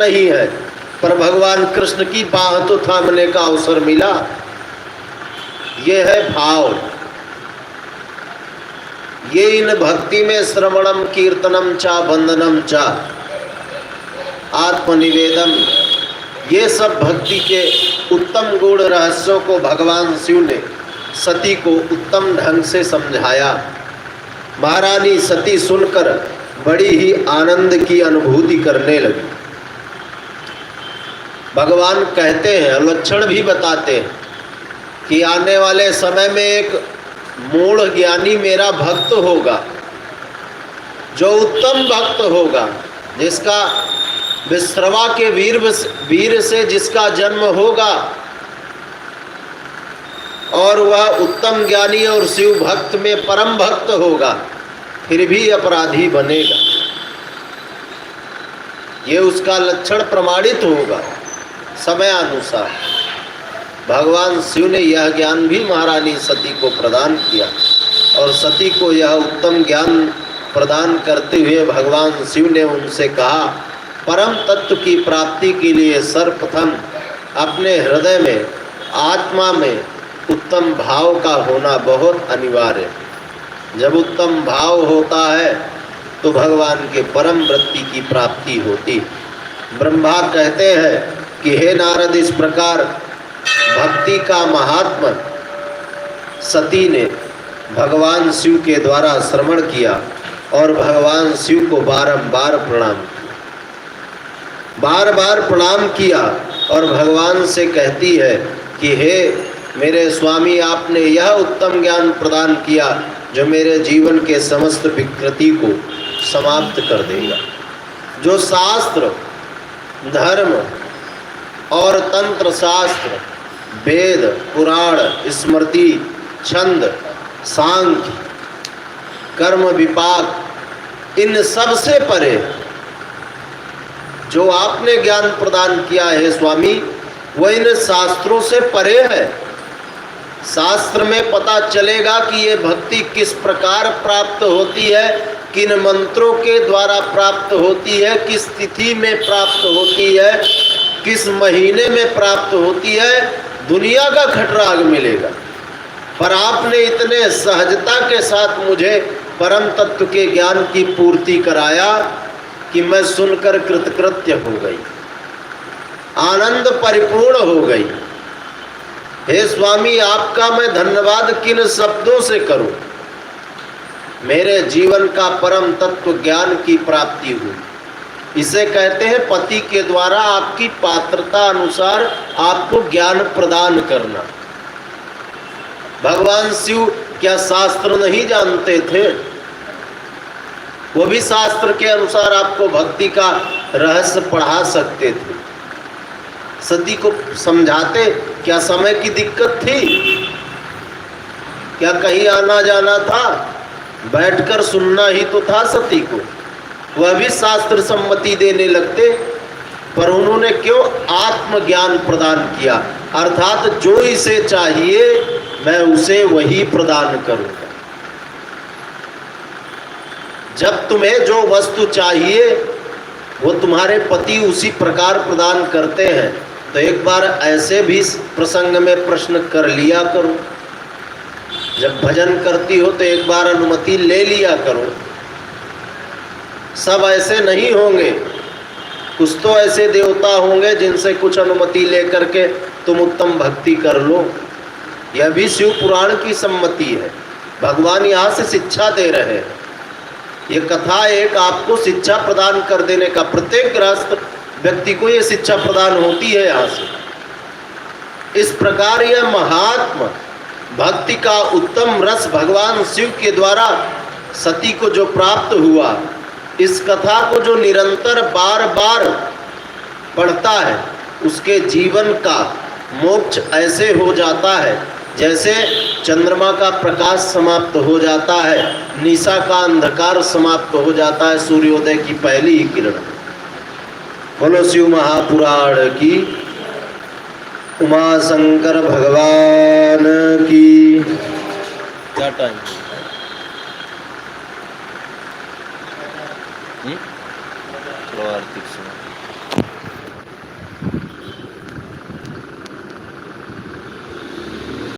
नहीं है, पर भगवान कृष्ण की बाह तो थामने का अवसर मिला। ये है भाव। ये इन भक्ति में श्रवणम कीर्तनम चा वंदनम चा आत्मनिवेदन, ये सब भक्ति के उत्तम गुण रहस्यों को भगवान शिव ने सती को उत्तम ढंग से समझाया। महारानी सती सुनकर बड़ी ही आनंद की अनुभूति करने लगी। भगवान कहते हैं, लक्षण भी बताते हैं कि आने वाले समय में एक मूढ़ ज्ञानी मेरा भक्त होगा, जो उत्तम भक्त होगा, जिसका विश्रवा के वीर से जिसका जन्म होगा, और वह उत्तम ज्ञानी और शिव भक्त में परम भक्त होगा, फिर भी अपराधी बनेगा। ये उसका लक्षण प्रमाणित होगा समयानुसार। भगवान शिव ने यह ज्ञान भी महारानी सती को प्रदान किया, और सती को यह उत्तम ज्ञान प्रदान करते हुए भगवान शिव ने उनसे कहा, परम तत्व की प्राप्ति के लिए सर्वप्रथम अपने हृदय में, आत्मा में उत्तम भाव का होना बहुत अनिवार्य है। जब उत्तम भाव होता है तो भगवान के परम वृत्ति की प्राप्ति होती। ब्रह्मा कहते हैं कि हे नारद, इस प्रकार भक्ति का महात्मा सती ने भगवान शिव के द्वारा श्रवण किया और भगवान शिव को बारंबार प्रणाम किया और भगवान से कहती है कि हे मेरे स्वामी, आपने यह उत्तम ज्ञान प्रदान किया जो मेरे जीवन के समस्त विकृति को समाप्त कर देगा। जो शास्त्र, धर्म और तंत्र शास्त्र, वेद, पुराण, स्मृति, छंद, सांख्य, कर्म, विपाक, इन सब से परे जो आपने ज्ञान प्रदान किया है स्वामी, वह इन शास्त्रों से परे है। शास्त्र में पता चलेगा कि ये भक्ति किस प्रकार प्राप्त होती है, किन मंत्रों के द्वारा प्राप्त होती है, किस तिथि में प्राप्त होती है, किस महीने में प्राप्त होती है, दुनिया का खटराग मिलेगा। पर आपने इतने सहजता के साथ मुझे परम तत्व के ज्ञान की पूर्ति कराया कि मैं सुनकर कृतकृत्य हो गई, आनंद परिपूर्ण हो गई। हे स्वामी, आपका मैं धन्यवाद किन शब्दों से करूं। मेरे जीवन का परम तत्व ज्ञान की प्राप्ति हुई। इसे कहते हैं पति के द्वारा आपकी पात्रता अनुसार आपको ज्ञान प्रदान करना। भगवान शिव क्या शास्त्र नहीं जानते थे? वो भी शास्त्र के अनुसार आपको भक्ति का रहस्य पढ़ा सकते थे। सती को समझाते, क्या समय की दिक्कत थी? क्या कहीं आना जाना था? बैठकर सुनना ही तो था सती को। वह भी शास्त्र सम्मति देने लगते, पर उन्होंने क्यों आत्मज्ञान प्रदान किया, अर्थात जो इसे चाहिए मैं उसे वही प्रदान करूंगा। जब तुम्हें जो वस्तु चाहिए वो तुम्हारे पति उसी प्रकार प्रदान करते हैं, तो एक बार ऐसे भी प्रसंग में प्रश्न कर लिया करो। जब भजन करती हो तो एक बार अनुमति ले लिया करो। सब ऐसे नहीं होंगे, कुछ तो ऐसे देवता होंगे जिनसे कुछ अनुमति लेकर के तुम उत्तम भक्ति कर लो। यह भी शिव पुराण की सम्मति है। भगवान यहाँ से शिक्षा दे रहे हैं। ये कथा एक आपको शिक्षा प्रदान कर देने का, प्रत्येक गृहस्थ व्यक्ति को ये शिक्षा प्रदान होती है यहाँ से। इस प्रकार यह महात्मा भक्ति का उत्तम रस भगवान शिव के द्वारा सती को जो प्राप्त हुआ, इस कथा को जो निरंतर बार बार पढ़ता है, उसके जीवन का मोक्ष ऐसे हो जाता है जैसे चंद्रमा का प्रकाश समाप्त हो जाता है, निशा का अंधकार समाप्त हो जाता है सूर्योदय की पहली ही किरण। बोलो शिव महापुराण की, उमा शंकर भगवान की। क्या टाइम? आर्थिक